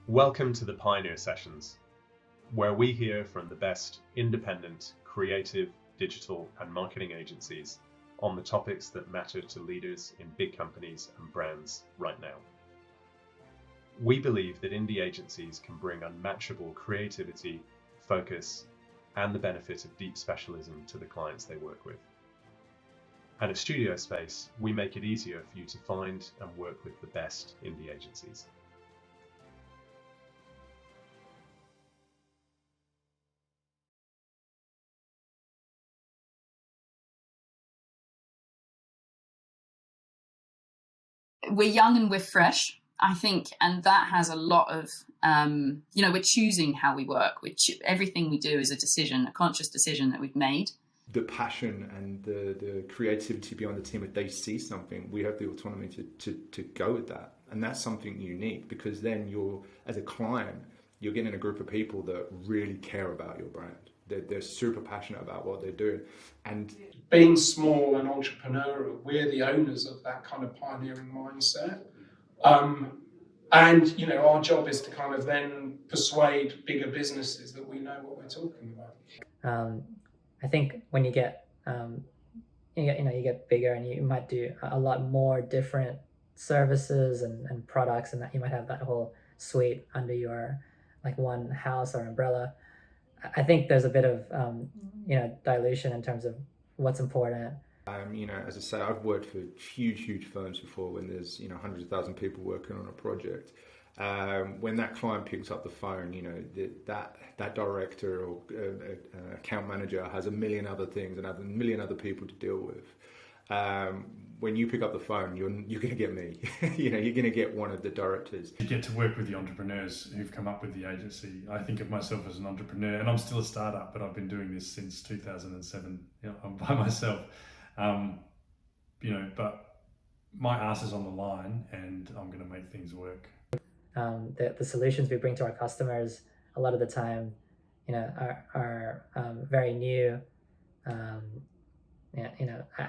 Welcome to the Pioneer Sessions, where we hear from the best independent, creative, digital and marketing agencies on the topics that matter to leaders in big companies and brands right now. We believe that indie agencies can bring unmatchable creativity, focus, and the benefit of deep specialism to the clients they work with. And at Studiospace, we make it easier for you to find and work with the best indie agencies. We're young and we're fresh, I think, and that has a lot of, we're choosing how we work. Everything we do is a decision, a conscious decision that we've made. The passion and the creativity behind the team, if they see something, we have the autonomy to go with that. And that's something unique, because then you're, as a client, you're getting a group of people that really care about your brand. They're super passionate about what they're doing. And being small and entrepreneurial, we're the owners of that kind of pioneering mindset. And our job is to kind of then persuade bigger businesses that we know what we're talking about. I think when you get you get bigger, and you might do a lot more different services and products, and that you might have that whole suite under your one house or umbrella. I think there's a bit of dilution in terms of what's important. As I say, I've worked for huge firms before when there's hundreds of thousands of people working on a project. When that client picks up the phone, that director or account manager has a million other things and a million other people to deal with. When you pick up the phone, you're going to get me. You're going to get one of the directors. You get to work with the entrepreneurs who've come up with the agency. I think of myself as an entrepreneur, and I'm still a startup, but I've been doing this since 2007. I'm by myself. But my ass is on the line, and I'm going to make things work. The solutions we bring to our customers a lot of the time, are very new.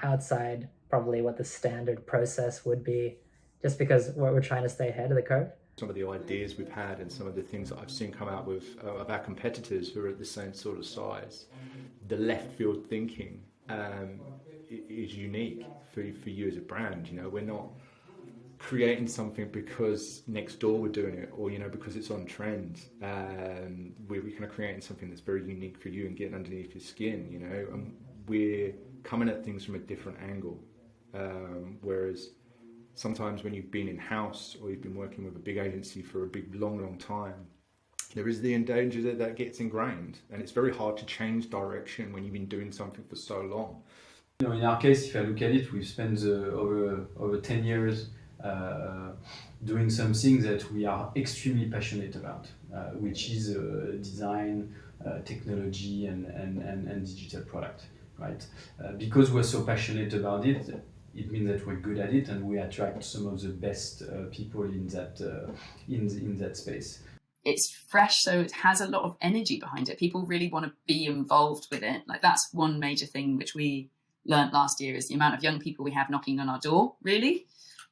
Outside probably what the standard process would be, just because we're trying to stay ahead of the curve. Some of the ideas we've had and some of the things that I've seen come out with of our competitors who are at the same sort of size, the left field thinking is unique for you as a brand. We're not creating something because next door we're doing it, or because it's on trend. We're kind of creating something that's very unique for you and getting underneath your skin. And we're coming at things from a different angle, whereas sometimes when you've been in-house or you've been working with a big agency for a big long time, there is the danger that gets ingrained, and it's very hard to change direction when you've been doing something for so long. In our case, if I look at it, we've spent over 10 years doing something that we are extremely passionate about, which is design, technology and digital product. Right? Because we're so passionate about it, it means that we're good at it, and we attract some of the best people in that space. It's fresh, so it has a lot of energy behind it. People really want to be involved with it. That's one major thing which we learned last year, is the amount of young people we have knocking on our door, really.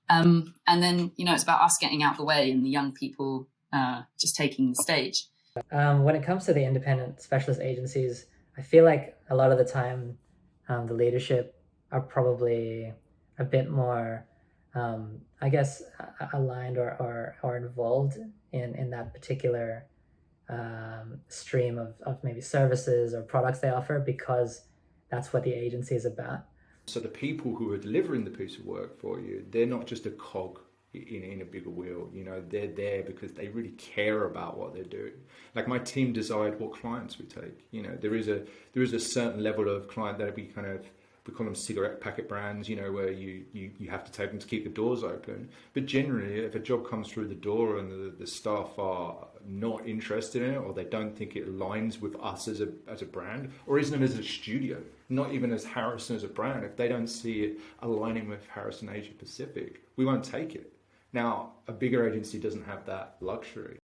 And then, it's about us getting out the way and the young people just taking the stage. When it comes to the independent specialist agencies, I feel like a lot of the time the leadership are probably a bit more, aligned or involved in that particular stream of maybe services or products they offer, because that's what the agency is about. So the people who are delivering the piece of work for you, they're not just a cog in a bigger wheel. They're there because they really care about what they're doing. Like, my team decide what clients we take. There is a certain level of client that we call them cigarette packet brands, where you have to take them to keep the doors open. But generally, if a job comes through the door and the staff are not interested in it, or they don't think it aligns with us as a brand, or even as a studio, not even as Harrison as a brand, if they don't see it aligning with Harrison Asia Pacific, we won't take it. Now, a bigger agency doesn't have that luxury.